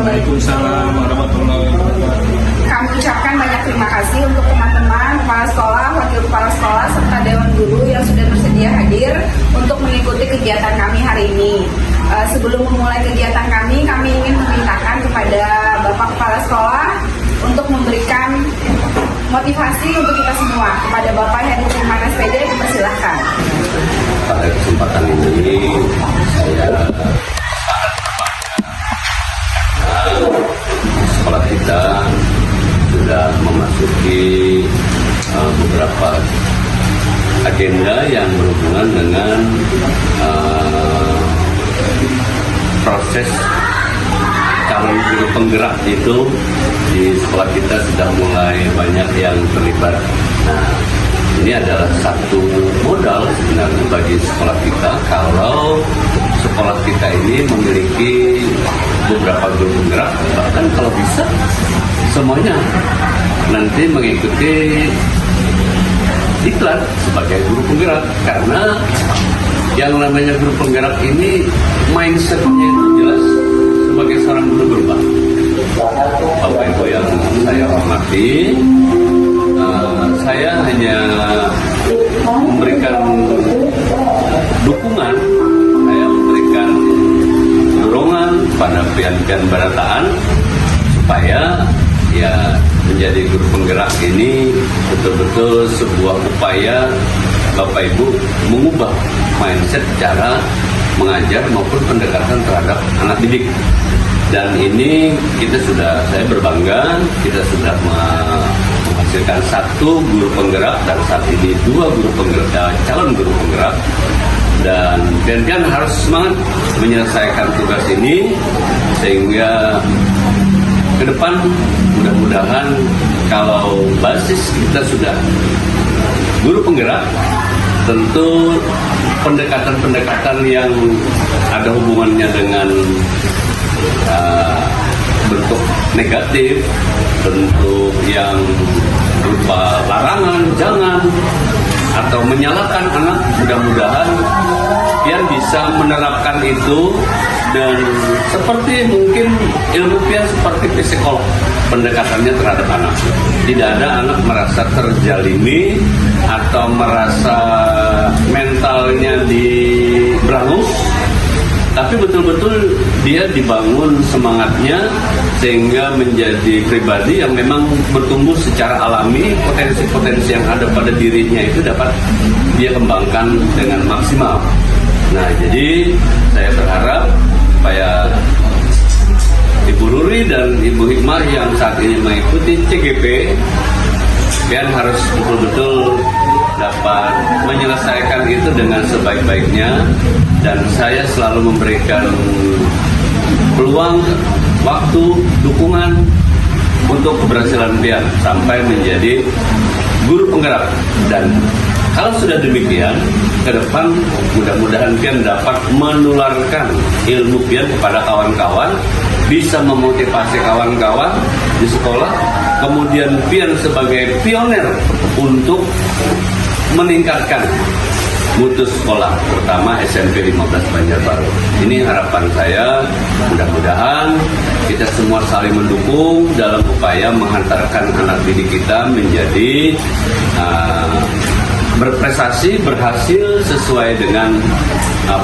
Waalaikumsalam warahmatullahi wabarakatuh. Kami ucapkan banyak terima kasih untuk teman-teman, kepala sekolah, wakil kepala sekolah, serta Dewan Guru yang sudah bersedia hadir untuk mengikuti kegiatan kami hari ini. Sebelum memulai kegiatan kami ingin memintakan kepada Bapak Kepala Sekolah untuk memberikan motivasi untuk kita semua. Kepada Bapak Heru Firman SPD, dipersilahkan. Pada kesempatan ini saya sangat berbangga karena sekolah kita sudah memasuki beberapa agenda yang berhubungan dengan proses calon guru penggerak itu di sekolah kita sudah mulai banyak yang terlibat. Nah, ini adalah satu modal sebenarnya bagi sekolah kita kalau sekolah kita ini memiliki beberapa guru penggerak, bahkan kalau bisa semuanya nanti mengikuti iklan sebagai guru penggerak, karena yang namanya guru penggerak ini mindsetnya itu jelas sebagai seorang guru berubah. Bapak Ibu yang saya hormati, saya hanya memberikan dukungan, saya memberikan dorongan pada pihak-pihak barataan supaya ya menjadi guru penggerak ini betul-betul sebuah upaya Bapak Ibu mengubah mindset cara mengajar maupun pendekatan terhadap anak didik. Dan ini saya berbangga, kita sudah menghasilkan satu guru penggerak dan saat ini dua guru penggerak, calon guru penggerak. Dan pian-pian harus semangat menyelesaikan tugas ini sehingga ke depan mudah-mudahan kalau basis kita sudah guru penggerak, tentu pendekatan-pendekatan yang ada hubungannya dengan bentuk negatif, bentuk yang berupa larangan, jangan, atau menyalahkan anak, mudah-mudahan Pian bisa menerapkan itu. Dan seperti mungkin ilmu Pian seperti psikolog, pendekatannya terhadap anak. Tidak ada anak merasa terjalimi atau merasa mentalnya diberangus, tapi betul-betul dia dibangun semangatnya sehingga menjadi pribadi yang memang bertumbuh secara alami. Potensi-potensi yang ada pada dirinya itu dapat dia kembangkan dengan maksimal. Nah, jadi saya berharap supaya Ibu Ruri dan Ibu Hikmah yang saat ini mengikuti CGP, Pian harus betul-betul dapat menyelesaikan itu dengan sebaik-baiknya. Dan saya selalu memberikan peluang, waktu, dukungan untuk keberhasilan Pian sampai menjadi guru penggerak. Dan kalau sudah demikian, ke depan mudah-mudahan Pian dapat menularkan ilmu Pian kepada kawan-kawan, bisa memotivasi kawan-kawan di sekolah, kemudian Pian sebagai pioner untuk meningkatkan mutu sekolah, terutama SMP 15 Banjarbaru. Ini harapan saya, mudah-mudahan kita semua saling mendukung dalam upaya menghantarkan anak didik kita menjadi berprestasi, berhasil sesuai dengan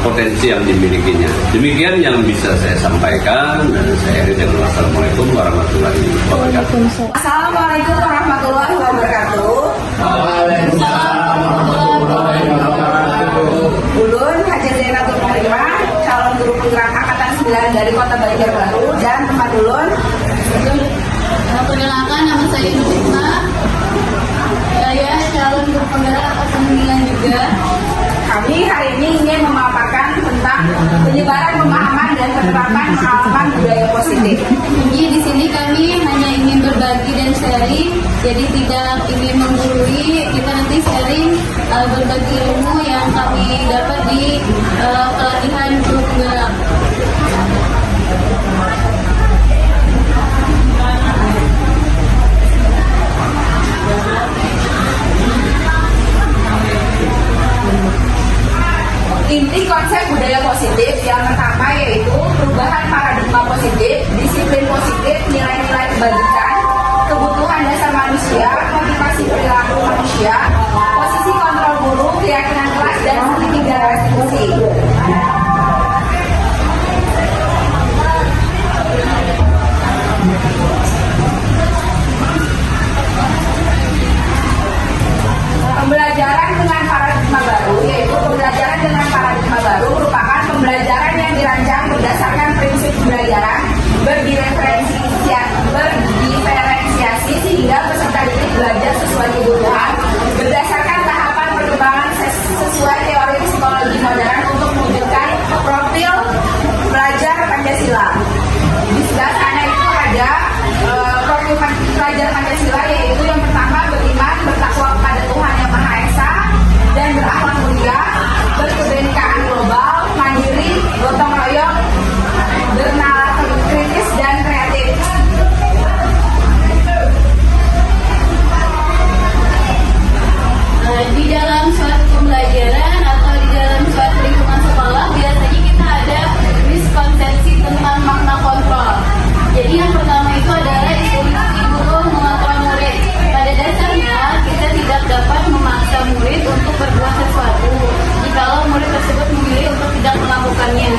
potensi yang dimilikinya. Demikian yang bisa saya sampaikan, dan saya akhiri dengan wassalamualaikum warahmatullahi wabarakatuh. Assalamualaikum warahmatullahi wabarakatuh. Waalaikumsalam warahmatullahi wabarakatuh. Ulun Haji Zainatul Muhammad, calon guru penggerak angkatan 9 dari Kota Banjarbaru, dan tempat ulun. Perkenalkan, nama saya Hikmah. Saya calon guru penggerak angkatan 9 juga. Kami hari ini ingin memaparkan tentang penyebaran pemahaman dan penerapan pengalaman budaya positif. Jadi di sini kami hanya ingin berbagi dan sharing, jadi tidak ingin menggurui. Kita nanti sharing berbagi ilmu yang kami dapat di pelatihan guru penggerak. Inti konsep budaya positif yang pertama yaitu perubahan paradigma positif, disiplin positif, manusia, motivasi perilaku manusia, posisi kontrol guru, keyakinan kelas, dan segitiga restitusi. Pembelajaran dengan paradigma baru, yaitu pembelajaran dengan paradigma baru merupakan pembelajaran yang dirancang berdasarkan prinsip pembelajaran berdiferensiasi sehingga peserta didik belajar sesuai kebutuhan berdasarkan tahapan perkembangan sesuai teori psikologi modern untuk mewujudkan profil pelajar Pancasila. Di sebelah sana itu ada profil pelajar Pancasila, yaitu yang pertama beriman, bertakwa kepada Tuhan Yang Maha Esa dan berakhlak mulia, berkebenekaan global, mandiri, gotong royong, bernalar kritis dan kreatif. Di dalam suatu pembelajaran atau di dalam suatu lingkungan sekolah biasanya kita ada miskonsepsi tentang makna kontrol. Jadi yang pertama itu adalah instruksi guru mengontrol murid. Pada dasarnya kita tidak dapat memaksa murid untuk berbuat sesuatu jikalau murid tersebut memilih untuk tidak melakukannya.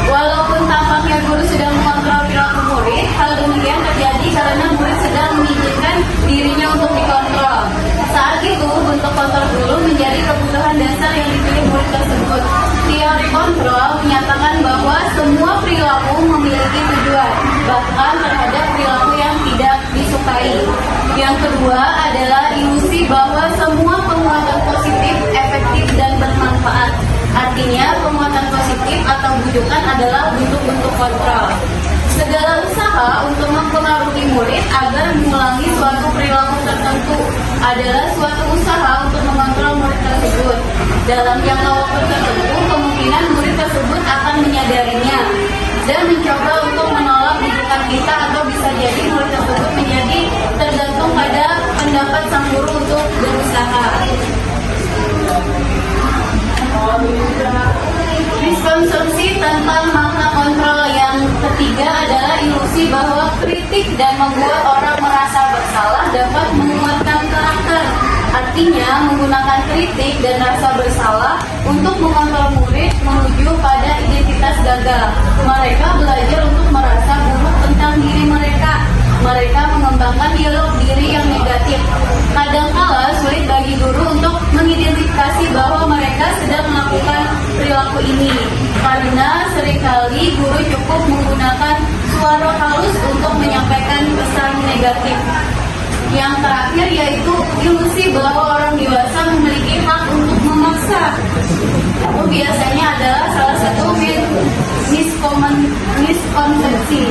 Walaupun tampaknya guru sedang mengontrol perilaku murid, hal demikian terjadi karena murid sedang mengizinkan dirinya untuk dikontrol. Saat itu, bentuk kontrol guru menjadi kebutuhan dasar yang dipilih murid tersebut. Teori kontrol menyatakan bahwa semua perilaku memiliki tujuan, bahkan terhadap perilaku yang tidak disukai. Yang kedua adalah ilusi bahwa semua penguatan positif, efektif, dan bermanfaat. Artinya, penguatan positif atau bujukan adalah bentuk-bentuk kontrol. Segala usaha untuk mempengaruhi murid agar mengulangi suatu perilaku tertentu adalah suatu usaha untuk mengontrol murid tersebut. Dalam jangka waktu tertentu, kemungkinan murid tersebut akan menyadarinya dan mencoba untuk menolak bujukan kita, atau bisa jadi murid tersebut menjadi tergantung pada pendapat sang guru untuk berusaha. Miskonsepsi tentang makna kontrol yang ketiga adalah ilusi bahwa kritik dan membuat orang merasa bersalah dapat menguatkan karakter. Artinya, menggunakan kritik dan rasa bersalah untuk mengontrol murid menuju pada identitas gagal. Mereka belajar untuk merasa buruk tentang diri mereka. Mereka mengembangkan dialog diri yang negatif. Kadangkala sulit bagi guru untuk mengidentifikasi bahwa mereka sedang melakukan perilaku ini, karena seringkali guru cukup menggunakan suara halus untuk menyampaikan pesan negatif. Yang terakhir yaitu ilusi bahwa orang dewasa memiliki hak untuk memaksa. Itu biasanya adalah salah satu miskonsepsi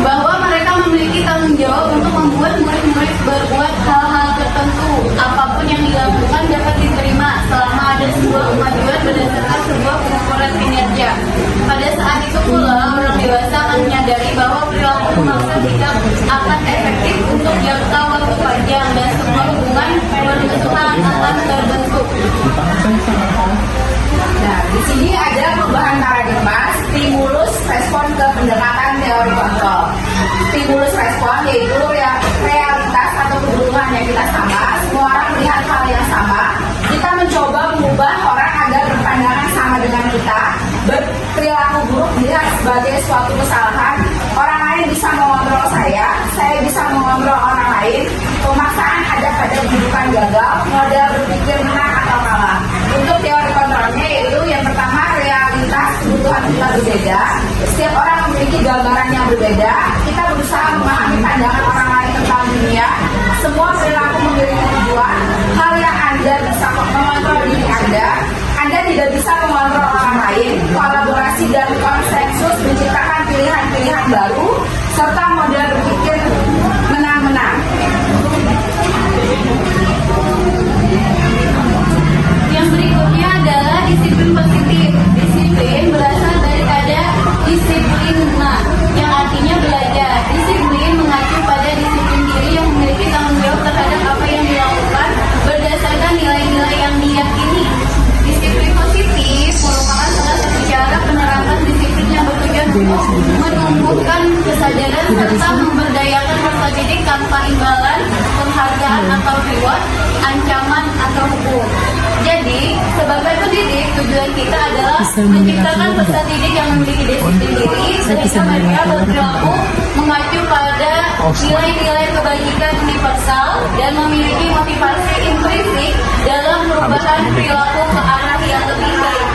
bahwa mereka memiliki tanggung jawab untuk membuat murid-murid berbuat hal-hal tertentu. Apapun yang dilakukan dapat diterima selama ada sebuah kemajuan berdasarkan sebuah pengukuran kinerja. Pada saat itu pula orang dewasa akan menyadari bahwa perilaku memaksa tidak akan efektif untuk jangka waktu panjang dan sebuah hubungan permusuhan akan terbentuk. Nah, di sini ada perubahan paradigma, stimulus respon ke pendekatan teori kontrol. Stimulus respon yaitu realitas atau kebutuhan yang kita sama, semua orang melihat hal yang sama. Kita mencoba mengubah orang agar berpandangan sama dengan kita, berperilaku buruk dilihat sebagai suatu kesalahan. Orang lain bisa mengontrol saya bisa mengontrol orang lain. Pemaksaan ada pada kehidupan gagal, model berpikir menang atau kalah. Untuk teori kontrolnya yaitu yang pertama, realitas kebutuhan kita berbeda. Setiap orang memiliki gambaran yang berbeda. Kita berusaha memahami pandangan orang lain tentang dunia. Semua perilaku memiliki tujuan. Hal yang Anda bisa mengontrol diri Anda tidak bisa mengontrol orang lain. Kolaborasi dan konsensus menciptakan pilihan-pilihan baru serta model berpikir menang-menang. Yang berikutnya adalah disiplin positif. Disiplin berasal dari kata disiplina, yang artinya belajar. Disiplin mengacu pada disiplin diri yang memiliki tanggung jawab terhadap apa yang dilakukan berdasarkan nilai-nilai yang diyakini. Disiplin positif merupakan salah satu cara penerapan disiplin yang bertujuan untuk menumbuhkan kesadaran serta memberdayakan peserta didik tanpa imbalan penghargaan atau reward, ancaman atau hukum. Jadi, sebagai pendidik, tujuan kita adalah menciptakan peserta didik yang memiliki disiplin diri sehingga mereka berperilaku mengacu pada nilai-nilai kebajikan universal dan memiliki motivasi intrinsik dalam perubahan perilaku ke arah yang lebih baik.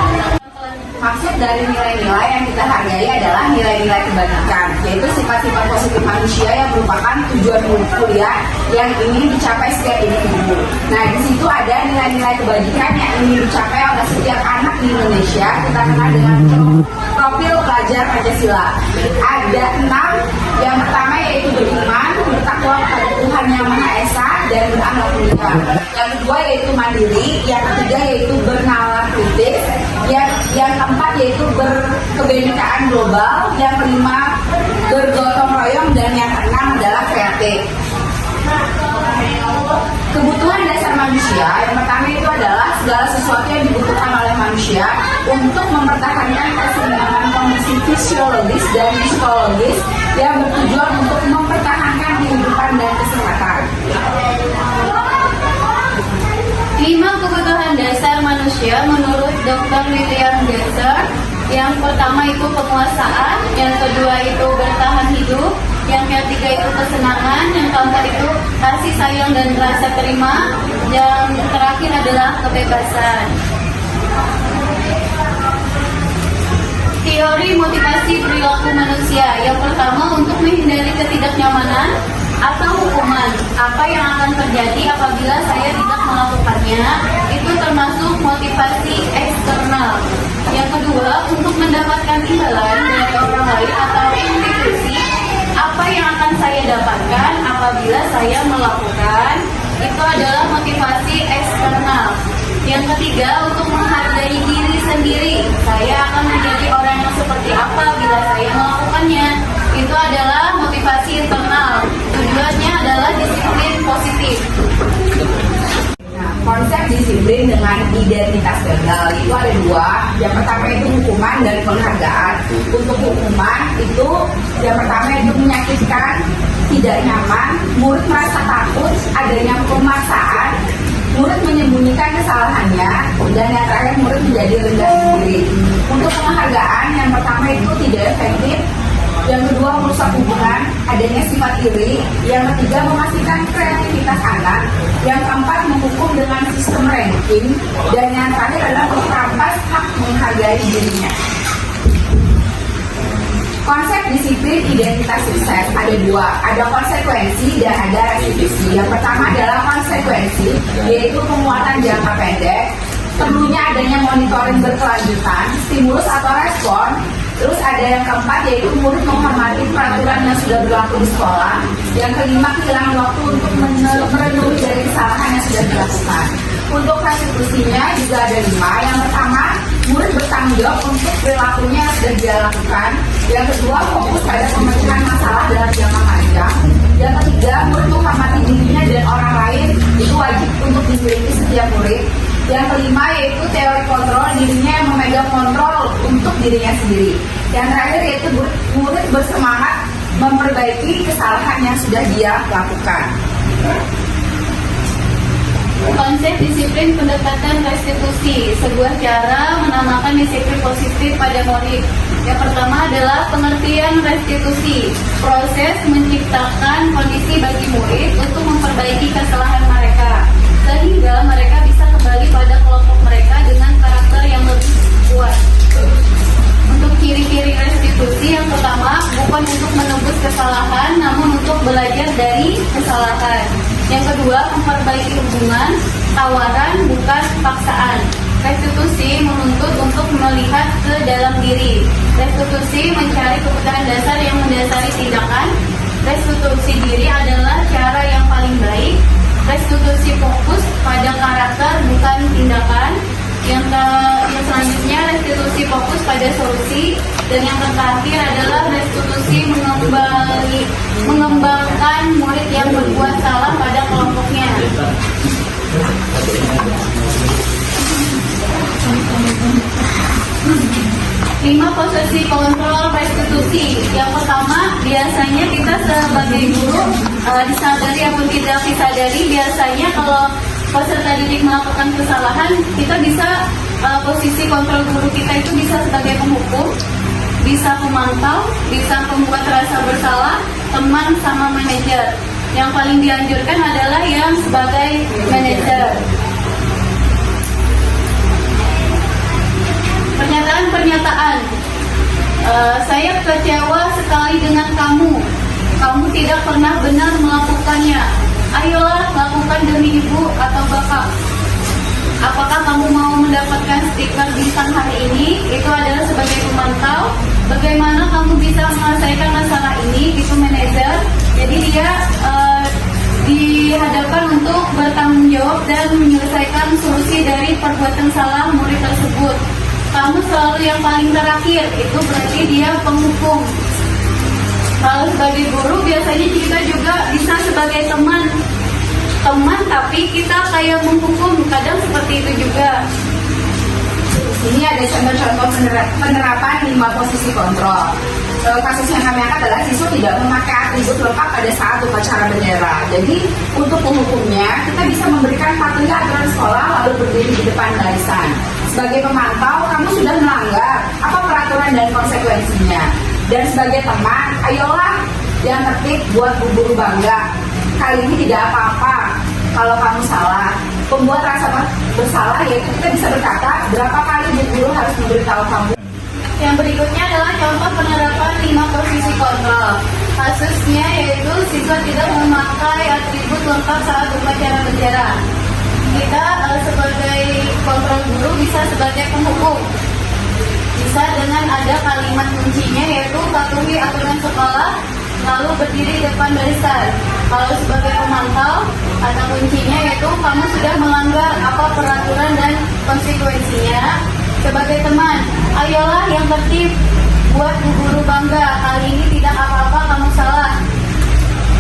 Maksud dari nilai-nilai yang kita hargai adalah nilai-nilai kebajikan, yaitu sifat-sifat positif manusia yang merupakan tujuan kuliah yang ingin dicapai setiap individu. Nah, di situ ada nilai-nilai kebajikan yang ingin dicapai oleh setiap anak di Indonesia. Kita kenal dengan profil pelajar Pancasila. Ada 6. Yang pertama yaitu beriman, bertakwa kepada Tuhan Yang Maha Esa, dan berakhlak mulia. Yang kedua yaitu mandiri. Yang ketiga yaitu bernalar kritis. Yang keempat yaitu berkebenekaan global. Yang kelima bergotong royong, dan yang keenam adalah kreatif. Kebutuhan dasar manusia yang pertama itu adalah segala sesuatu yang dibutuhkan oleh manusia untuk mempertahankan keseimbangan kondisi fisiologis dan psikologis yang bertujuan untuk mempertahankan kehidupan dan kesehatan. 5 kebutuhan dasar manusia menurut Dr. William Glasser. Yang pertama itu penguasaan, yang kedua itu bertahan hidup, yang ketiga itu kesenangan, yang keempat itu kasih sayang dan rasa terima, yang terakhir adalah kebebasan. Teori motivasi perilaku manusia. Yang pertama, untuk menghindari ketidaknyamanan atau hukuman. Apa yang akan terjadi apabila saya tidak melakukannya? Itu termasuk motivasi eksternal. Yang kedua, untuk mendapatkan imbalan dari orang lain atau institusi. Apa yang akan saya dapatkan apabila saya melakukan? Itu adalah motivasi eksternal. Yang ketiga, untuk menghargai diri sendiri. Saya akan menjadi orang yang seperti apa bila saya melakukannya. Itu adalah motivasi internal. Tujuannya adalah disiplin positif. Nah, konsep disiplin dengan identitas gagal itu ada 2. Yang pertama itu hukuman dan penghargaan. Untuk hukuman itu yang pertama itu menyakitkan, tidak nyaman, murid merasa takut, adanya pemaksaan, murid menyembunyikan kesalahannya, dan yang terakhir murid menjadi rendah diri. Untuk penghargaan yang pertama itu tidak efektif, yang kedua merusak hubungan, adanya sifat iri, yang ketiga memastikan kreativitas anak, yang keempat menghukum dengan sistem ranking, dan yang terakhir adalah merampas hak menghargai dirinya. Konsep disiplin identitas sukses ada 2, ada konsekuensi dan ada restitusi. Yang pertama adalah konsekuensi, yaitu penguatan jangka pendek, perlunya adanya monitoring berkelanjutan, stimulus atau respon. Terus ada yang keempat yaitu murid menghormati peraturan yang sudah berlaku di sekolah. Yang kelima, kehilangan waktu untuk merenungi dari kesalahan yang sudah dilakukan. Untuk restitusinya juga ada 5. Yang pertama, murid bertanggung jawab untuk perilakunya yang sudah dia lakukan. Yang kedua, fokus pada pemecahan masalah dalam jangka panjang. Yang ketiga, murid menghormati dirinya dan orang lain, itu wajib untuk dimiliki setiap murid. Yang kelima yaitu teori kontrol, dirinya yang memegang kontrol untuk dirinya sendiri. Yang terakhir yaitu murid bersemangat memperbaiki kesalahan yang sudah dia lakukan. Konsep disiplin pendekatan restitusi, sebuah cara menamakan disiplin positif pada murid. Yang pertama adalah pengertian restitusi, proses menciptakan kondisi bagi murid untuk memperbaiki kesalahan mereka, sehingga mereka bisa kembali pada kelompok mereka dengan karakter yang lebih kuat. Untuk ciri-ciri restitusi, yang pertama, bukan untuk menebus kesalahan, namun untuk belajar dari kesalahan. Yang kedua, memperbaiki hubungan, tawaran, bukan paksaan. Restitusi menuntut untuk melihat ke dalam diri. Restitusi mencari kebutuhan dasar yang mendasari tindakan. Restitusi diri adalah cara yang paling baik. Restitusi fokus pada karakter, bukan tindakan. Yang selanjutnya, restitusi fokus pada solusi. Dan yang terakhir adalah restitusi mengembangkan murid yang berbuat salah pada kelompoknya. 5 posisi kontrol restitusi. Yang pertama, biasanya kita sebagai guru disadari ataupun tidak disadari, biasanya kalau peserta didik melakukan kesalahan, kita bisa posisi kontrol guru kita itu bisa sebagai penghukum, bisa pemantau, bisa pembuat rasa bersalah, teman sama manajer. Yang paling dianjurkan adalah yang sebagai manajer. Pernyataan. Saya kecewa sekali dengan kamu. Kamu tidak pernah benar melakukannya. Ayolah lakukan demi ibu atau bapak. Apakah kamu mau mendapatkan stiker bintang hari ini? Itu adalah sebagai pemantau. Bagaimana kamu bisa menyelesaikan masalah ini? Itu manajer. Jadi dia dihadapkan untuk bertanggung jawab dan menyelesaikan solusi dari perbuatan salah murid tersebut. Kamu selalu yang paling terakhir, itu berarti dia penghukum. Kalau sebagai guru biasanya kita juga bisa sebagai teman tapi kita kayak menghukum, kadang seperti itu juga. Ini ada contoh penerapan 5 posisi kontrol. Kasus yang kami angkat adalah siswa tidak memakai atribut lengkap pada saat upacara bendera. Jadi untuk penghukumnya kita bisa memberikan patuhi aturan sekolah lalu berdiri di depan barisan. Sebagai pemantau, kamu sudah melanggar apa peraturan dan konsekuensinya. Dan sebagai teman, ayolah yang tertib buat bu guru bangga. Kali ini tidak apa-apa kalau kamu salah. Pembuat rasa bersalah yaitu kita bisa berkata berapa kali bu guru harus memberitahu kamu. Yang berikutnya adalah contoh penerapan 5 posisi kontrol. Kasusnya yaitu siswa tidak memakai atribut lengkap saat upacara bendera. Kita sebagai kontrol guru bisa sebagai penghukum. Bisa dengan ada kalimat kuncinya yaitu patuhi aturan sekolah lalu berdiri depan barisan. Kalau sebagai pemantau, kata kuncinya yaitu kamu sudah melanggar apa peraturan dan konsekuensinya. Sebagai teman, ayolah yang tertib buat bu guru bangga. Kali ini tidak apa-apa kamu salah.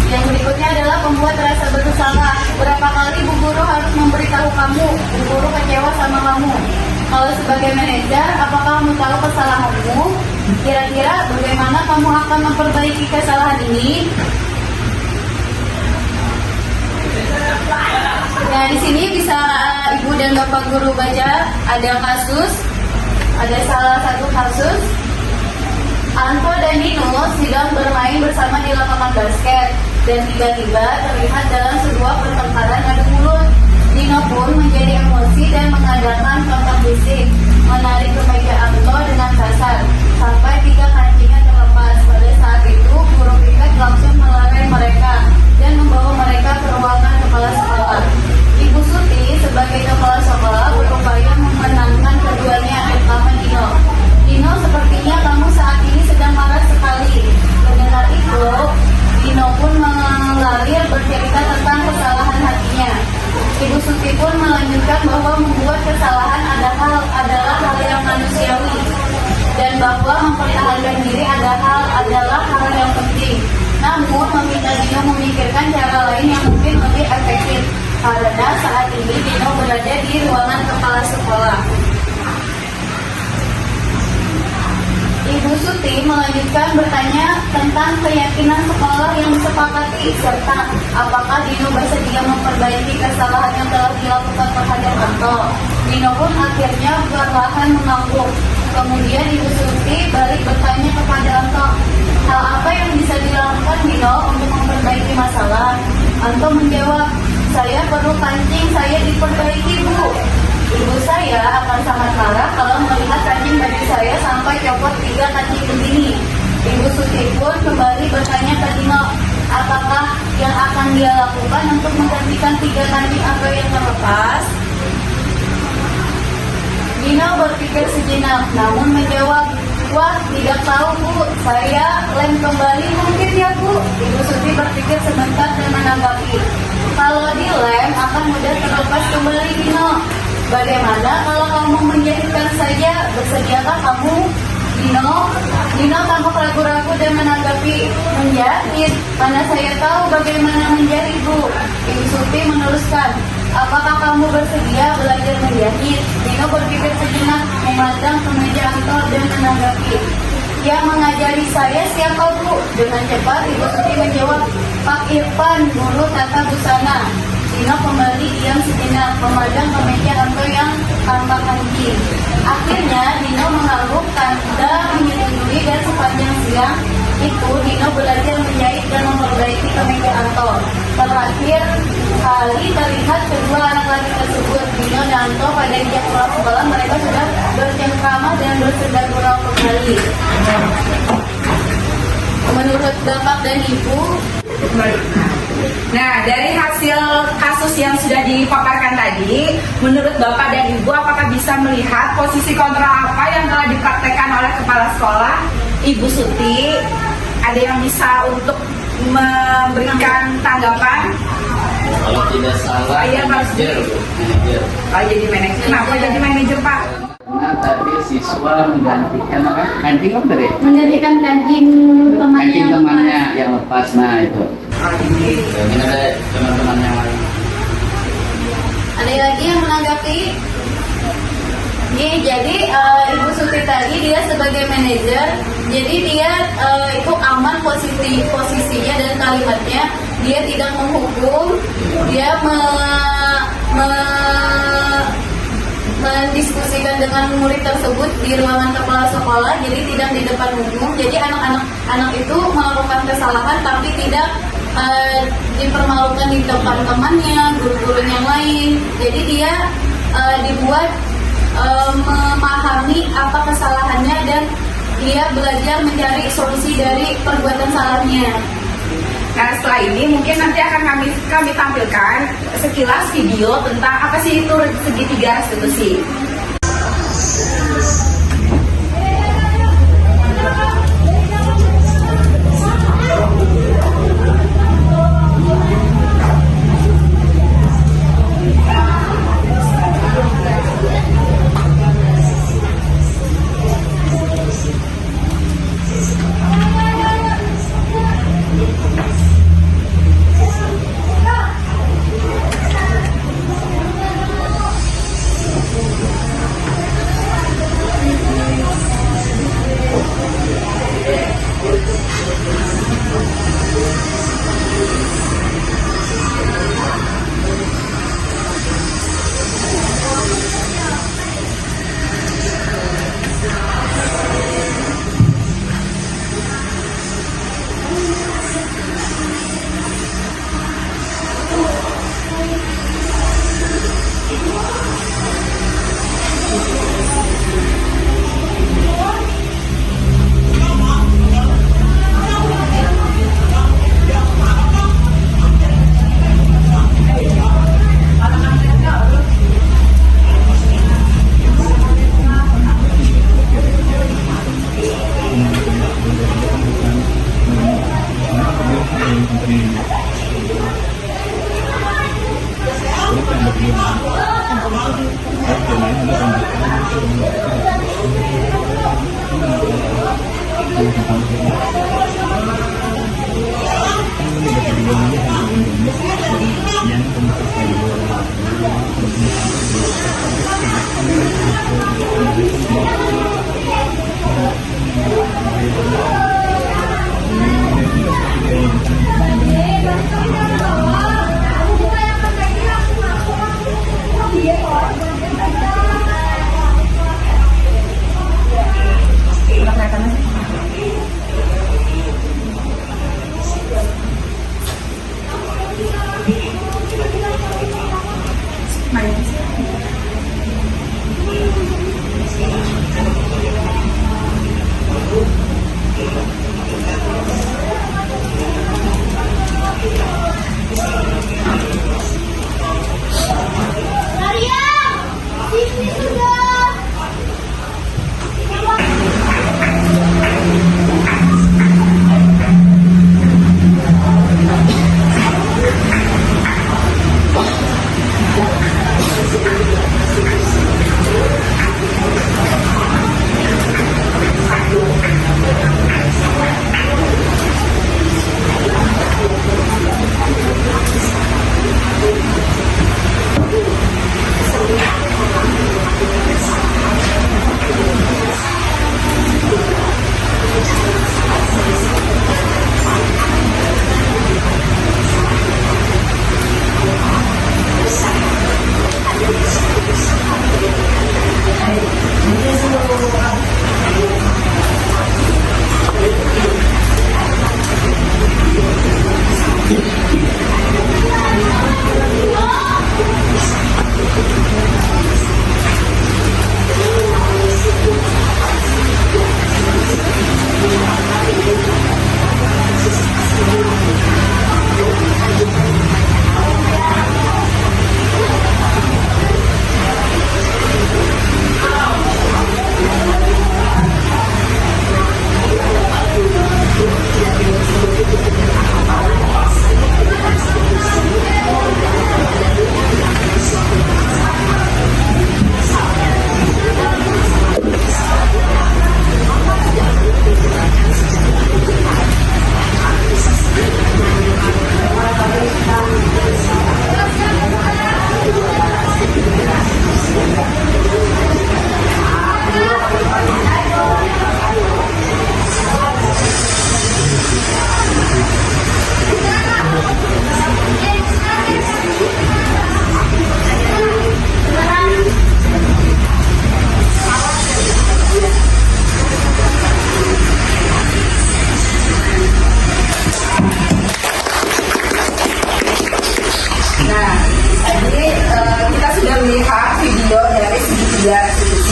Yang berikutnya adalah pembuat rasa bersalah. Berapa kali bu guru harus memberitahu kamu, bu guru kecewa sama kamu. Kalau sebagai manajer, apakah kamu tahu kesalahanmu? Kira-kira bagaimana kamu akan memperbaiki kesalahan ini? Nah, di sini bisa ibu dan bapak guru baca ada kasus, ada salah satu kasus. Anto dan Nino sedang bermain bersama di lapangan basket dan tiba-tiba terlihat dalam sebuah pertengkaran adu mulut. Nino pun menjadi emosi dan mengadakan kontak fisik, menarik kemeja Anto dengan kasar sampai 3 kancingnya terlepas. Pada saat itu guru privat langsung melerai mereka dan membawa mereka ke ruangan kepala sekolah. Ibu Suti sebagai kepala sekolah berupaya memenangkan keduanya, terutama Nino. Nino, sepertinya kamu saat ini sedang marah sekali. Mendengar itu, Nino pun mengalir bercerita tentang kesalahan hatinya. Ibu Suti pun melanjutkan bahwa membuat kesalahan adalah hal yang manusiawi dan bahwa mempertahankan diri adalah hal yang penting. Namun meminta Dino memikirkan cara lain yang mungkin lebih efektif karena saat ini Dino berada di ruangan kepala sekolah. Ibu Suti melanjutkan bertanya tentang keyakinan sekolah yang disepakati serta apakah Dino bersedia memperbaiki kesalahan yang telah dilakukan terhadap Anto. Dino pun akhirnya perlahan mengangguk. Kemudian Ibu Suti balik bertanya kepada Anto, hal apa yang bisa dilakukan Dino untuk memperbaiki masalah? Anto menjawab, saya perlu kancing saya diperbaiki Bu. Ibu saya akan sangat marah kalau melihat kancing baju saya sampai copot 3 kancing begini. Ibu Suti pun kembali bertanya ke Dino, apakah yang akan dia lakukan untuk menggantikan 3 kancing apa yang terlepas? Dino berpikir sejenak, namun menjawab, wah tidak tahu Bu, saya lem kembali mungkin ya Bu. Ibu Suti berpikir sebentar dan menanggapi, kalau dilem akan mudah terlepas kembali Dino. Bagaimana kalau kamu menjahitkan saja? Bersediakah kamu? Dino tampak ragu-ragu dan menanggapi, menjahit? Mana saya tahu bagaimana menjahit Bu. Ibu Suti meneruskan, apakah kamu bersedia belajar menjahit? Dino berpikir sejenak, memandang ke meja Anto dan menanggapi. Yang mengajari saya siapa Bu? Dengan cepat Ibu Suti menjawab, Pak Irfan, guru tata busana. Dino kembali diam sejenak, memandang ke meja Anto yang tampak kanji. Akhirnya Dino mengangguk tanda menyetujui dan sepanjang siang itu Dino belajar menjahit dan memperbaiki kemeja Anto. Terakhir kali terlihat kedua anak laki tersebut, Dino dan Anto, pada jam pulang sekolah mereka sudah bercengkrama dan bersenda gurau kembali. Menurut Bapak dan Ibu, nah, dari hasil kasus yang sudah dipaparkan tadi, menurut Bapak dan Ibu, apakah bisa melihat posisi kontrol apa yang telah dipraktekkan oleh Kepala Sekolah, Ibu Suti? Ada yang bisa untuk memberikan tanggapan? Kalau tidak salah, Iya, Pak. manajer. Oh, jadi manajer. Kenapa jadi manajer, Pak? Karena tadi siswa menggantikan apa? Kancing apa tadi? menggantikan kancing Kancing temannya yang lepas. Nah itu. Oh, ini. Ini ada teman-teman yang lain. Ada lagi yang menanggapi? Jadi Ibu Suti tadi dia sebagai manajer, jadi dia itu aman posisinya dan kalimatnya, dia tidak menghukum, dia mendiskusikan dengan murid tersebut di ruangan kepala sekolah, jadi tidak di depan umum. Jadi anak itu melakukan kesalahan tapi tidak dipermalukan di depan temannya, guru-guru yang lain. Jadi dia dibuat memahami apa kesalahannya dan dia belajar mencari solusi dari perbuatan salahnya. Nah, setelah ini mungkin nanti akan kami tampilkan sekilas video tentang apa sih itu segitiga restitusi.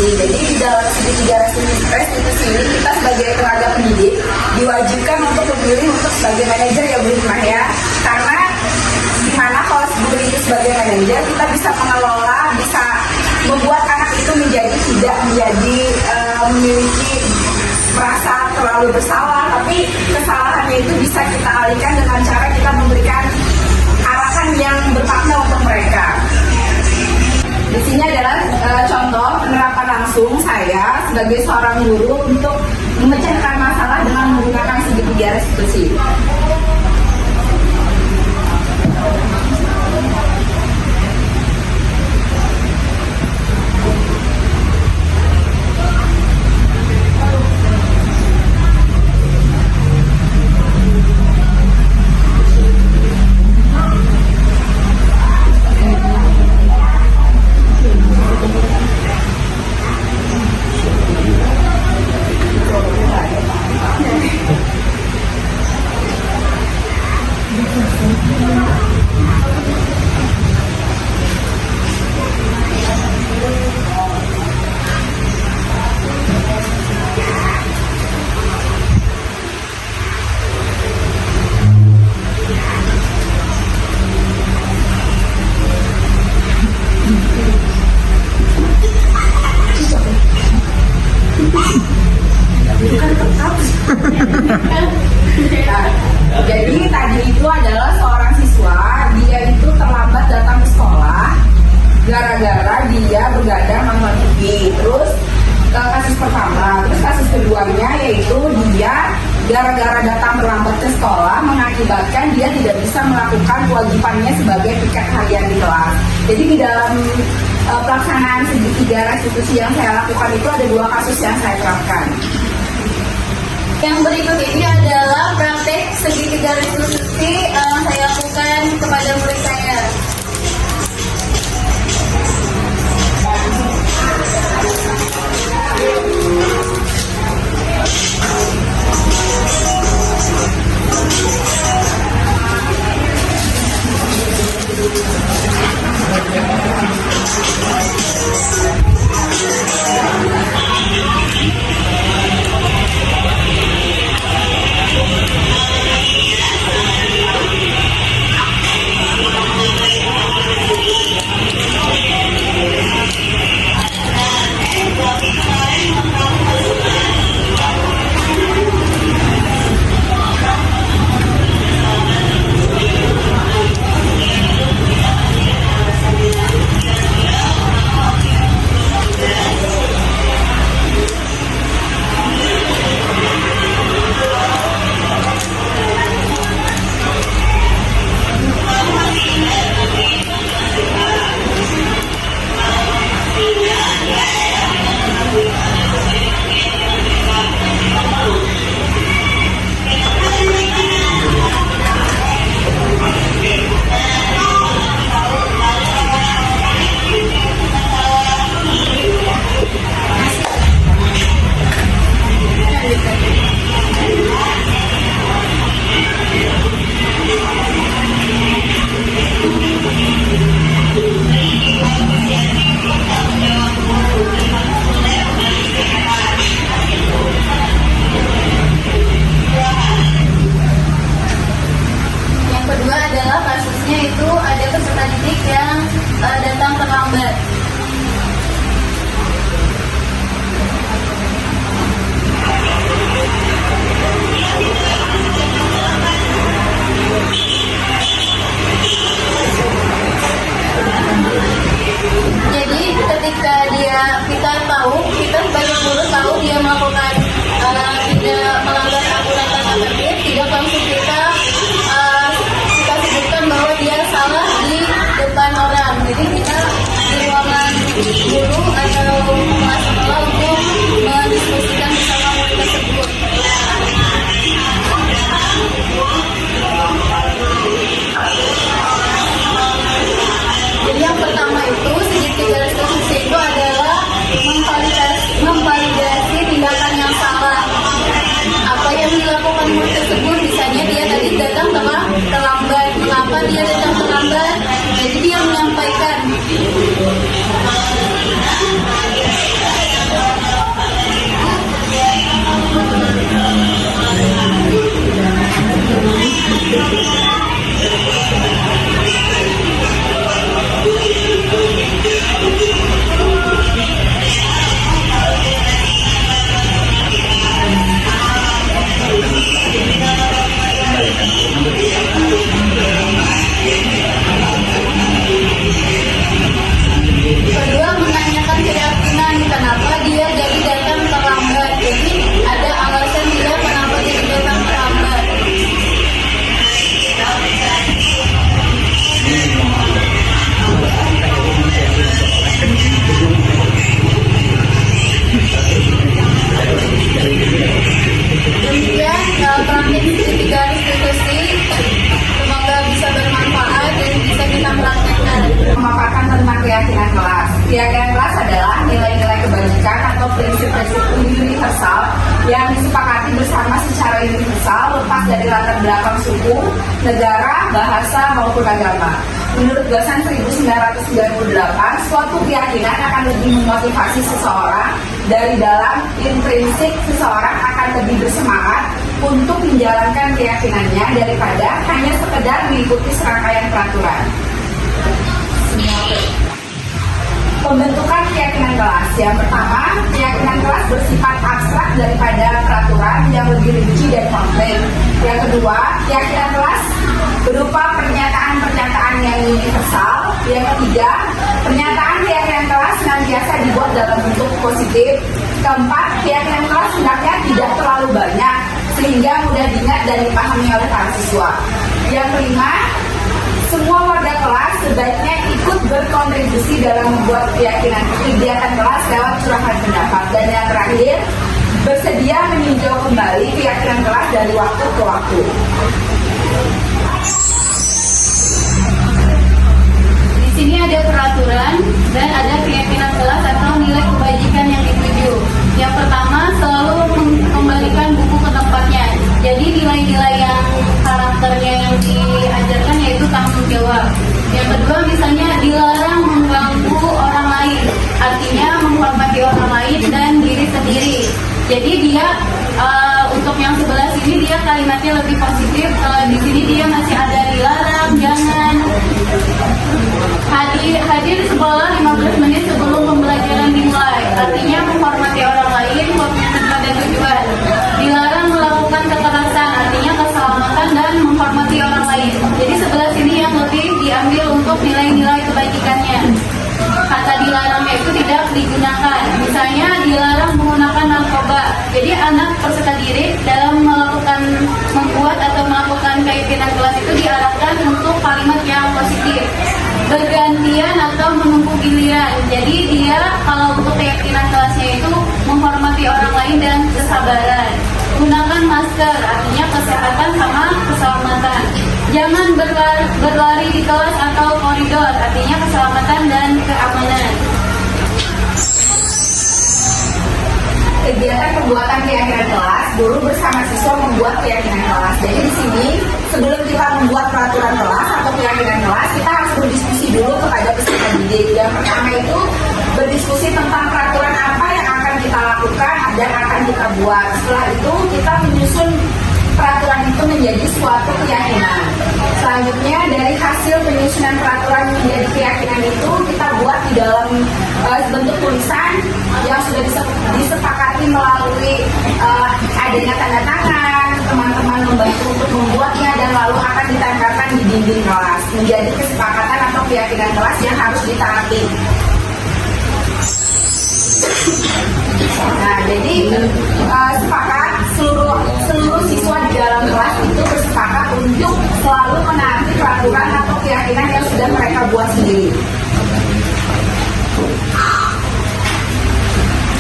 Jadi di dalam segitiga restitusi ini kita sebagai tenaga pendidik diwajibkan untuk memilih untuk sebagai manajer ya Bu Hikmah ya. Karena dimana kalau guru itu sebagai manajer kita bisa mengelola, bisa membuat anak itu tidak menjadi memiliki merasa terlalu bersalah, tapi kesalahannya itu bisa kita alihkan dengan cara kita memberikan arahan yang bermakna untuk mereka. Di sini adalah contoh penerapan langsung saya sebagai seorang guru untuk memecahkan masalah dengan menggunakan segitiga restitusi. Jadi tadi itu adalah seorang siswa, dia itu terlambat datang ke sekolah gara-gara dia begadang nonton TV. Terus kasus pertama, terus kasus keduanya yaitu dia gara-gara datang terlambat ke sekolah mengakibatkan dia tidak bisa melakukan kewajibannya sebagai piket harian di kelas. Jadi di dalam pelaksanaan segitiga restitusi yang saya lakukan itu ada 2 kasus yang saya terapkan. Yang berikut ini adalah praktek segitiga restitusi yang saya lakukan kepada murid saya. itu segitiga restitusi itu adalah memvalidasi tindakan Kedua, menanyakan keyakinan kenapa dia jadi datang terlambat. Jadi ada alasan dia kenapa dia datang terlambat. Kemudian praktik ikuti garis diskusi, semoga bisa bermanfaat dan bisa kita praktekkan. Memaparkan tentang keyakinan kelas. Keyakinan kelas adalah nilai-nilai kebajikan atau prinsip-prinsip universal yang disepakati bersama secara universal lepas dari latar belakang suku, negara, bahasa, maupun agama. Menurut Gasan 1998, suatu keyakinan akan lebih memotivasi seseorang dari dalam intrinsik seseorang akan lebih bersemangat untuk menjalankan keyakinannya daripada hanya sekedar mengikuti serangkaian peraturan. Pembentukan keyakinan kelas. Yang pertama, keyakinan kelas bersifat abstrak daripada peraturan yang lebih rinci dan konkret. Yang kedua, keyakinan kelas berupa pernyataan-pernyataan yang universal. Yang ketiga, pernyataan keyakinan kelas senantiasa dibuat dalam bentuk positif. Keempat, keyakinan kelas hendaknya tidak terlalu banyak sehingga mudah diingat dan dipahami oleh para siswa. Yang kelima, semua warga kelas sebaiknya ikut berkontribusi dalam membuat kegiatan kelas lewat curahan pendapat. Dan yang terakhir, bersedia meninjau kembali keyakinan kelas dari waktu ke waktu. Di sini ada peraturan dan ada keyakinan kelas atau nilai kebajikan yang dituju. Yang pertama, selalu mengembalikan buku ke tempatnya. Jadi nilai-nilai yang karakternya yang diajarkan yaitu tanggung jawab. Yang kedua, misalnya dilarang mengganggu orang lain, artinya menghormati orang lain dan diri sendiri. Jadi dia untuk yang sebelah sini dia kalimatnya lebih positif. Kalau di sini dia masih ada dilarang, jangan hadir sekolah 15 menit sebelum pembelajaran dimulai, artinya menghormati orang lain, waktunya tempat dan tujuan. Dilarang melakukan kekerasan, artinya keselamatan dan menghormati orang lain. Jadi sebelah sini yang lebih diambil untuk nilai-nilai kebajikannya. Kata dilarangnya itu tidak digunakan. Misalnya dilarang menggunakan narkoba. Jadi anak peserta didik dalam membuat atau melakukan keyakinan kelas itu diarahkan untuk kalimat yang positif. Bergantian atau menunggu giliran. Jadi dia kalau untuk keyakinan kelasnya itu menghormati orang lain dan kesabaran. Gunakan masker, artinya kesehatan sama keselamatan. Jangan berlari di kelas atau koridor, artinya keselamatan dan keamanan. Kegiatan pembuatan keyakinan kelas, guru bersama siswa membuat keyakinan kelas. Jadi di sini sebelum kita membuat peraturan kelas atau keyakinan kelas, kita harus berdiskusi dulu kepada peserta didik. Yang pertama itu berdiskusi tentang peraturan apa yang akan kita lakukan dan akan kita buat. Setelah itu kita menyusun peraturan itu menjadi suatu keyakinan. Selanjutnya dari hasil penyusunan peraturan menjadi keyakinan itu kita buat di dalam bentuk tulisan yang sudah disepakati melalui adanya tanda tangan, teman-teman membantu untuk membuatnya dan lalu akan ditempelkan di dinding kelas menjadi kesepakatan atau keyakinan kelas yang harus ditaati. Nah, jadi sepakat seluruh siswa di dalam kelas itu bersepakat untuk selalu menaati peraturan atau keyakinan yang sudah mereka buat sendiri.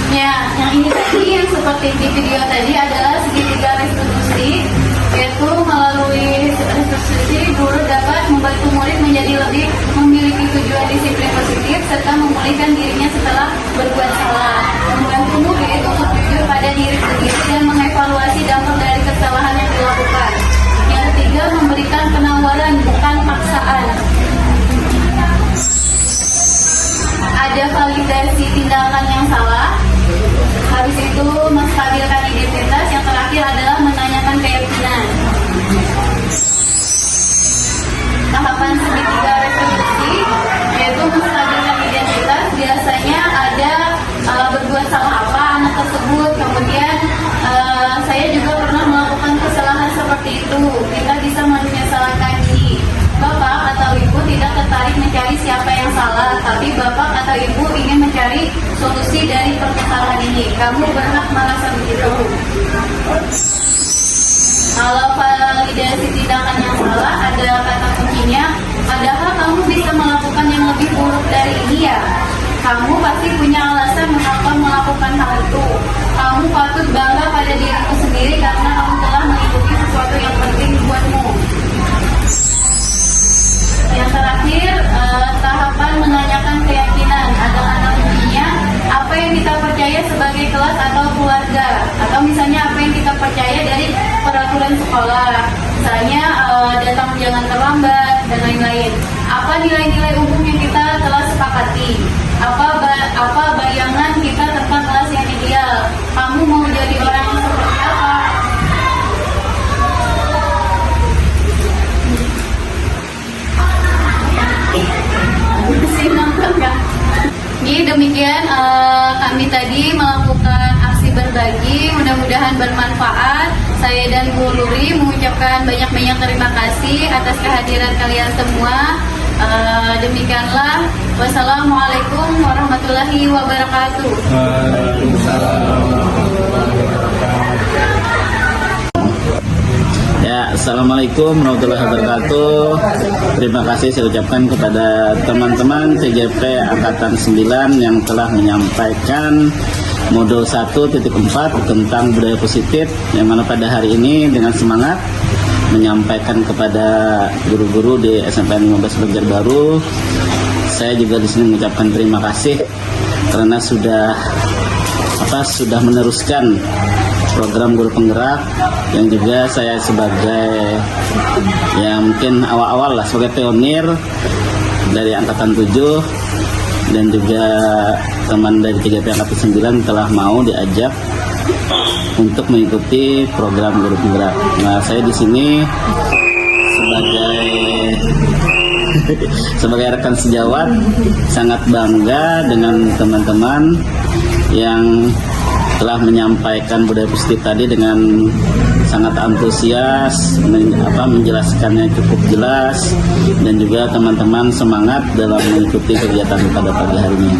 Ya, yang ini tadi yang seperti di video tadi adalah segitiga restitusi, yaitu melalui restitusi guru dapat membantu murid menjadi lebih memiliki tujuan disiplin positif serta memulihkan dirinya setelah berbuat salah, membantu murid untuk jujur pada diri sendiri dan mengevaluasi dampak dari kesalahan yang dilakukan. Yang ketiga, memberikan penawaran bukan paksaan. Ada validasi tindakan yang salah. Habis itu menstabilkan identitas. Yang terakhir adalah menanyakan keyakinan. tahapan segitiga reproduksi, yaitu menstabilkan identitas. Biasanya ada berbuat salah apa anak tersebut, kemudian saya juga pernah melakukan kesalahan seperti itu. Kita bisa menyesalkan diri. Bapak atau Ibu tidak tertarik mencari siapa yang salah, tapi Bapak atau Ibu ingin mencari solusi dari permasalahan ini. Kamu berhak merasa begitu. Kalau validasi tindakan yang salah, ada kata kuncinya, padahal kamu bisa melakukan yang lebih buruk dari ini ya. Kamu pasti punya alasan mengapa melakukan hal itu. Kamu patut bangga pada dirimu sendiri karena kamu telah mengikuti sesuatu yang penting buatmu. Yang terakhir, tahapan menanyakan keyakinan. Ada kata kuncinya, apa yang kita percaya sebagai kelas atau keluarga, atau misalnya apa yang kita percaya dari peraturan sekolah, misalnya datang jangan terlambat dan lain-lain. Apa nilai-nilai umum yang kita telah sepakati? Apa bayangan kita tentang kelas yang ideal? Kamu mau jadi orang yang seperti apa? Jadi demikian kami tadi melakukan aksi berbagi, mudah-mudahan bermanfaat. Saya dan Bu Luri mengucapkan banyak-banyak terima kasih atas kehadiran kalian semua. Demikianlah, wassalamualaikum warahmatullahi wabarakatuh. Ya, assalamualaikum warahmatullahi wabarakatuh. Terima kasih saya ucapkan kepada teman-teman TGP Angkatan 9 yang telah menyampaikan modul 1.4 tentang budaya positif, yang mana pada hari ini dengan semangat menyampaikan kepada guru-guru di SMPN 15 Banjarbaru. Saya juga di sini mengucapkan terima kasih karena sudah meneruskan program guru penggerak, yang juga saya sebagai mungkin awal-awal lah, sebagai pionir dari Angkatan 7, dan juga teman dari TGP Angkatan 9 telah mau diajak untuk mengikuti program guru penggerak. Nah, saya di sini sebagai rekan sejawat sangat bangga dengan teman-teman yang telah menyampaikan budaya positif tadi dengan sangat antusias, menjelaskannya cukup jelas, dan juga teman-teman semangat dalam mengikuti kegiatan pada pagi hari ini.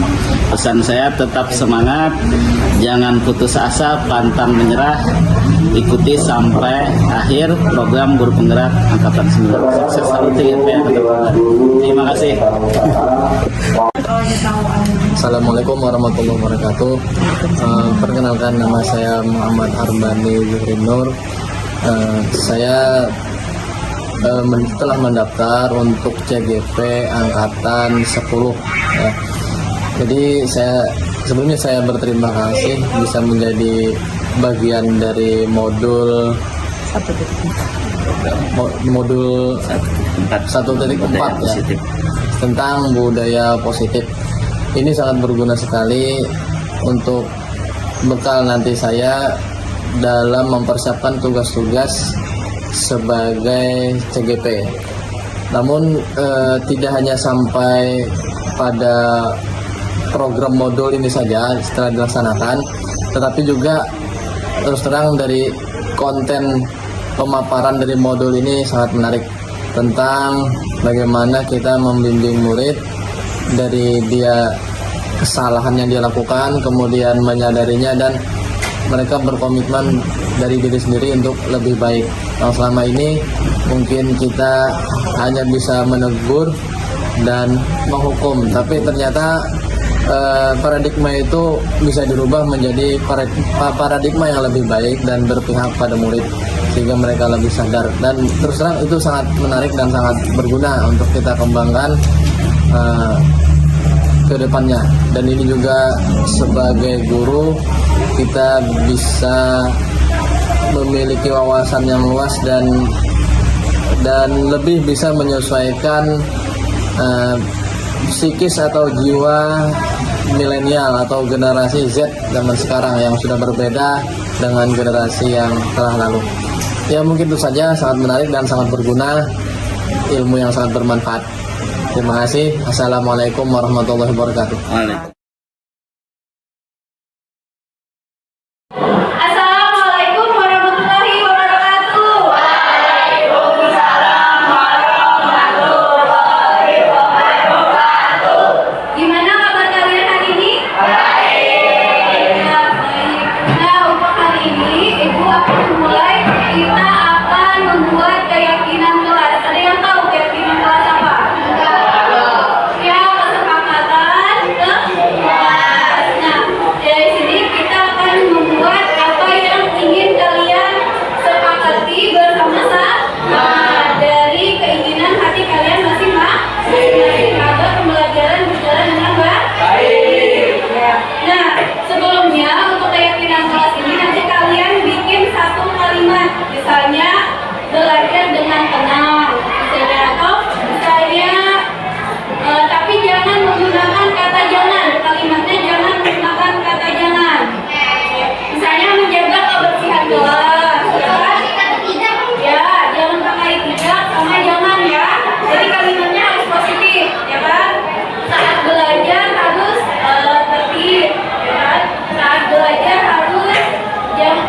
Pesan saya tetap semangat, jangan putus asa, pantang menyerah, ikuti sampai akhir program guru penggerak Angkatan 9. Sukses selalu TGP Angkatan 9. Terima kasih. Assalamualaikum warahmatullahi wabarakatuh. Perkenalkan, nama saya Muhammad Arbani Zuhrinur. Saya telah mendaftar untuk CGP Angkatan 10. Ya. Jadi sebelumnya saya berterima kasih bisa menjadi bagian dari modul 1.4 ya, tentang budaya positif. Ini sangat berguna sekali untuk bekal nanti saya dalam mempersiapkan tugas-tugas sebagai CGP. Namun tidak hanya sampai pada program modul ini saja setelah dilaksanakan, tetapi juga terus terang dari konten pemaparan dari modul ini sangat menarik, tentang bagaimana kita membimbing murid dari dia kesalahan yang dia lakukan, kemudian menyadarinya, dan mereka berkomitmen dari diri sendiri untuk lebih baik. Nah, selama ini mungkin kita hanya bisa menegur dan menghukum, tapi ternyata paradigma itu bisa dirubah menjadi paradigma yang lebih baik dan berpihak pada murid, sehingga mereka lebih sadar. Dan terus terang itu sangat menarik dan sangat berguna untuk kita kembangkan ke depannya. Dan ini juga sebagai guru kita bisa memiliki wawasan yang luas dan lebih bisa menyesuaikan psikis atau jiwa milenial atau generasi Z zaman sekarang yang sudah berbeda dengan generasi yang telah lalu. Ya, mungkin itu saja, sangat menarik dan sangat berguna. ilmu yang sangat bermanfaat. Terima kasih. Assalamualaikum warahmatullahi wabarakatuh. Assalamualaikum warahmatullahi wabarakatuh. Waalaikumsalam warahmatullahi wabarakatuh. Gimana kabar kalian hari ini? Baik. Nah, untuk hari ini Ibu akan memulai. Kita akan membuat keyakinan kelas. Ada yang tahu keyakinan kelas apa? Ya, kesepakatan kelas. Nah, dari sini kita akan membuat apa yang ingin kalian sepakati bersama-sama dari keinginan hati kalian masing-masing agar pembelajaran berjalan dengan baik. Nah, sebelumnya untuk keyakinan kelas ini nanti kalian bikin satu kalimat, misalnya belajar dengan tenang, misalnya atau misalnya tapi jangan menggunakan kata jangan, kalimatnya jangan menggunakan kata jangan. Misalnya menjaga kebersihan kelas, ya kan? Ya, jangan pakai tidak sama jangan ya. Jadi kalimatnya harus positif, ya kan? Saat belajar harus tertib, ya kan? Saat belajar harus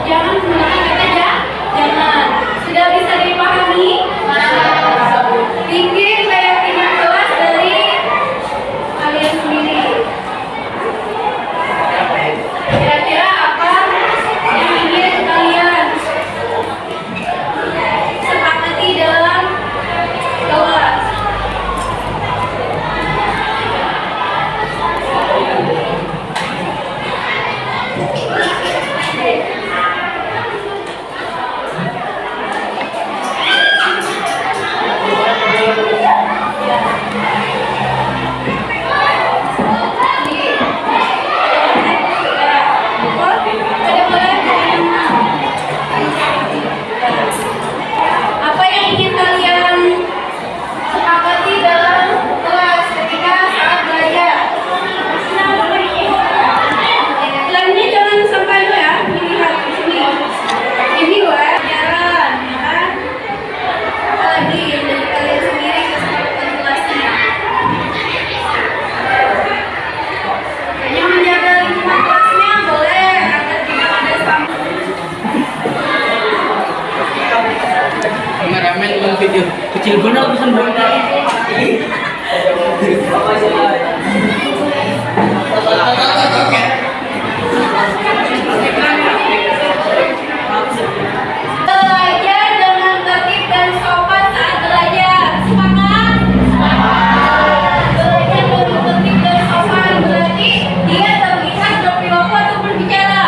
jangan menggunakan kata jangan. Sudah bisa dipahami? Bikin keyakinan kelas dari kalian sendiri. Kira-kira apa yang ingin kalian sepakati dalam kelas? Apa yang ingin kalian sepakati dalam kelas ketika saat belajar? Plannya jangan sampai lo ya, dilihat di sini. Ini lo ya, jalan, ya kan? Apalagi yang dari kalian sendiri kesepakatan kelasnya. Hanya menjaga lingkungan kelasnya boleh, agar tidak ada sampah. Kameramen yang video kecil benar pesan boneka. Belajar dengan tertib dan sopan saat belajar. Sepakat? Belajar dengan tertib dan sopan berarti dia terlihat berperilaku atau berbicara.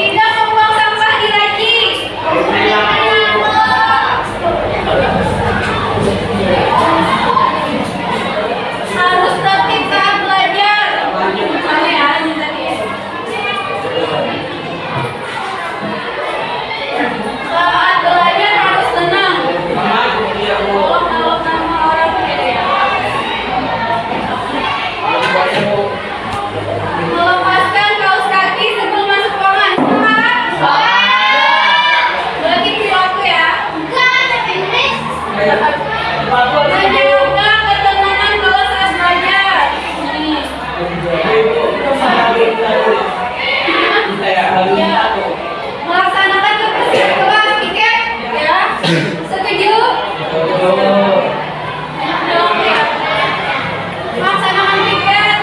Tidak membuang sampah di laci. Harus tertib saat belajar. Mana ya ini tadi? Saat belajar harus tenang. Tolong kalau nama orang ya. Melepaskan kaos kaki sebelum masuk ruangan. Berarti perilaku ya. Menjaga ketenangan kalau saat belajar. Nih. Ya. Melaksanakan kebersihan kelas tiket ya. Setuju? Ya. Melaksanakan tiket.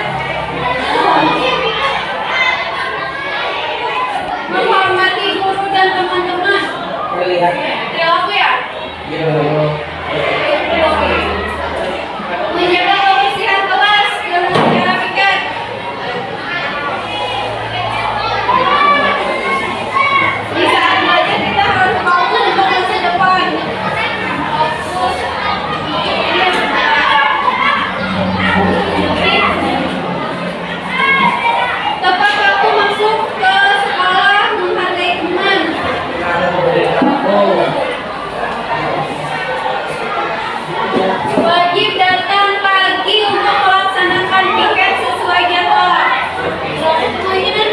Menghormati guru dan teman-teman. Perilaku ya? Menjaga kebersihan kelas dengan cara piket. Di saat belajar kita harus fokus untuk masa depan. Fokus. Tepat waktu masuk ke sekolah, menghargai teman. Wajib datang pagi untuk melaksanakan piket sesuai jadwal. Semuanya kan?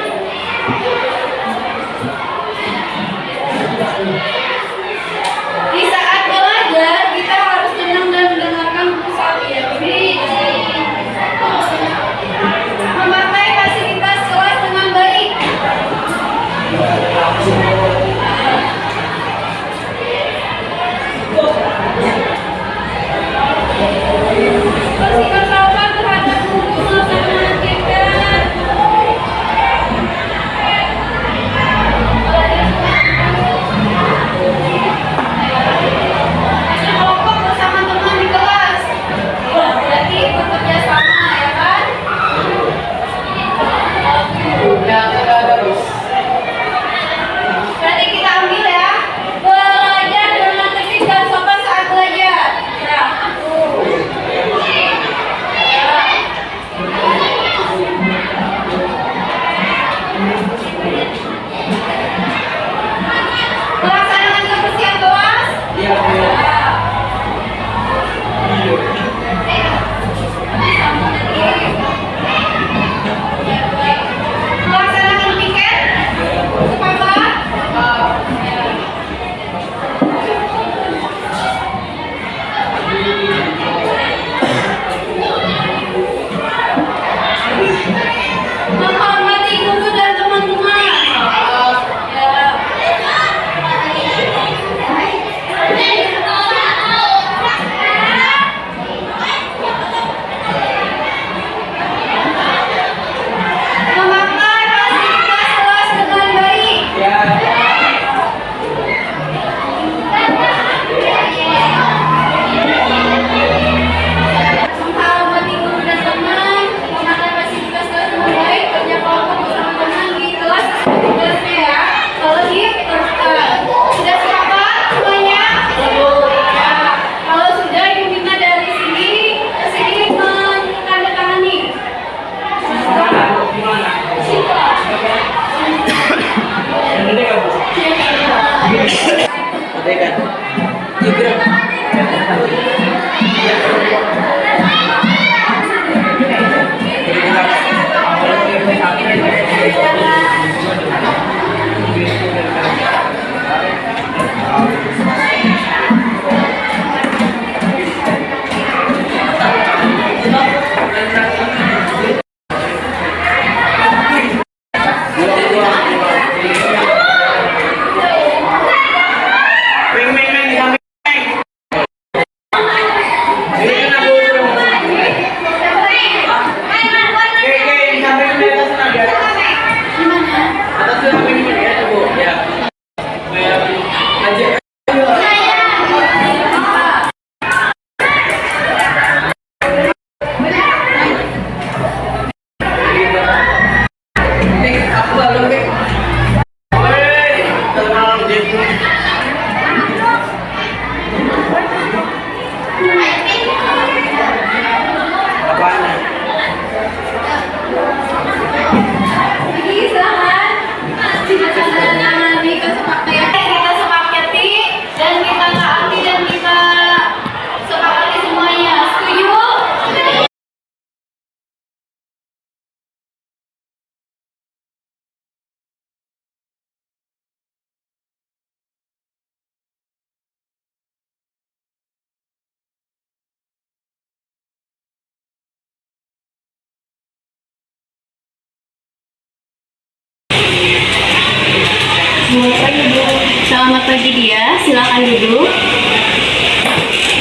Ya, silakan duduk.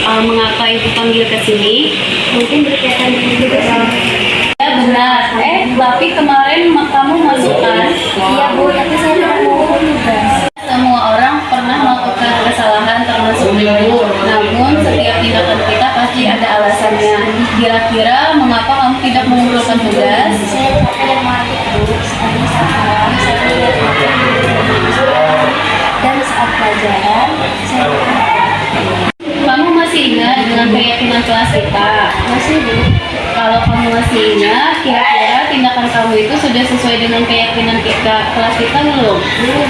Mengapa ibu panggil ke sini? Mungkin berkaitan dengan tugas. Ya benar. Tapi kemarin kamu masuk kan? Iya bu, tapi saya tidak mau tugas. Semua orang pernah melakukan kesalahan termasuk ibu. Namun setiap tindakan kita pasti ada alasannya. Kira-kira mengapa kamu tidak mengumpulkan tugas? Saya tidak mati bu. Dan saat pelajaran saya kamu masih ingat dengan keyakinan kelas kita? Masih bu. Kalau kamu masih ingat, kira-kira tindakan kamu itu sudah sesuai dengan keyakinan kita kelas kita belum? Belum.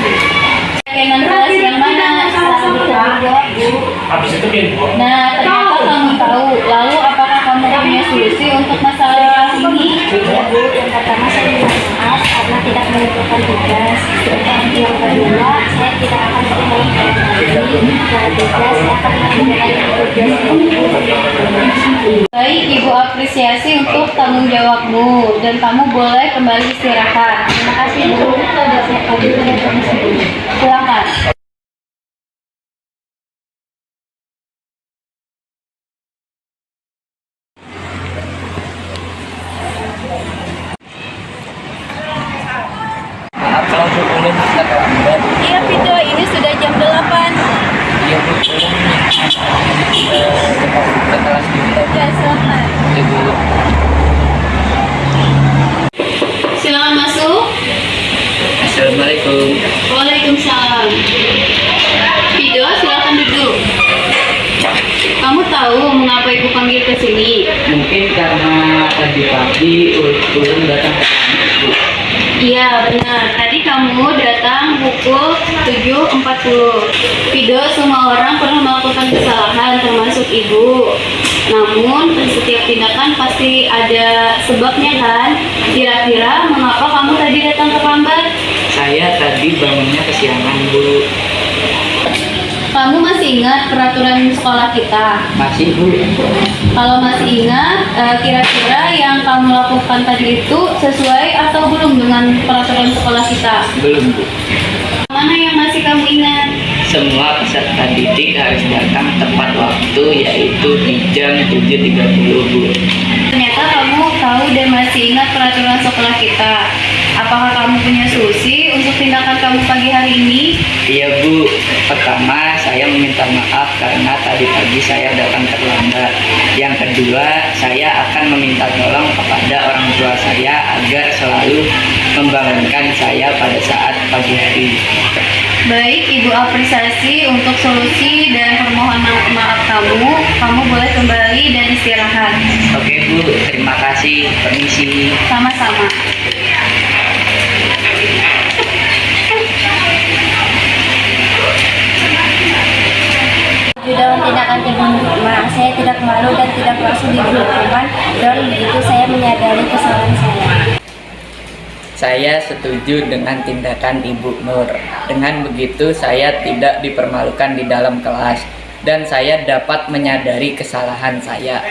Keyakinan kelas yang mana? Habis itu kan? Nah, ternyata kamu tahu. Lalu apakah kamu punya solusi untuk masalah ini? Yang pertama saya minta maaf karena tidak menentukan tugas. Yang kedua saya tidak akan mengulangi tugas. Saya akan mengerjakan tugas. Baik, Ibu apresiasi untuk tanggung jawabmu dan kamu boleh kembali istirahat. Terima kasih Bu. Silakan. Maaf kalau boleh kita terlambat. Iya, Pido, ini sudah jam 8. Iya Bu, tolong ke kelas dulu. Ya, silakan. Ya Bu. Silakan masuk. Assalamualaikum. Waalaikumsalam. Pido, silakan duduk. Kamu tahu mengapa ibu panggil ke sini? Mungkin karena tadi pagi ulun datang ke kampus, Bu. Iya, benar. Tadi kamu datang pukul 7.40. Pido, semua orang pernah melakukan kesalahan, termasuk ibu. Namun, setiap tindakan pasti ada sebabnya kan? Kira-kira mengapa kamu tadi datang terlambat? Saya tadi bangunnya kesiangan, Bu. Kamu masih ingat peraturan sekolah kita? Masih, Bu. Kalau masih ingat, kira-kira yang kamu lakukan tadi itu sesuai atau belum dengan peraturan sekolah kita? Belum, Bu. Mana yang masih kamu ingat? Semua peserta didik harus datang tepat waktu, yaitu di jam 7.30, Bu. Ternyata kamu tahu dan masih ingat peraturan sekolah kita. Apakah kamu punya solusi untuk tindakan kamu pagi hari ini? Iya, Bu. Pertama, saya meminta maaf karena tadi pagi saya datang terlambat. Yang kedua, saya akan meminta tolong kepada orang tua saya agar selalu membangunkan saya pada saat pagi hari. Baik, Ibu apresiasi untuk solusi dan permohonan maaf kamu. Kamu boleh kembali dan istirahat. Oke, Bu. Terima kasih. Permisi. Sama-sama. Dalam tindakan ibu Nurma, saya tidak malu dan tidak langsung diberi hukuman, dan begitu saya menyadari kesalahan saya. Saya setuju dengan tindakan Ibu Nur. Dengan begitu saya tidak dipermalukan di dalam kelas dan saya dapat menyadari kesalahan saya.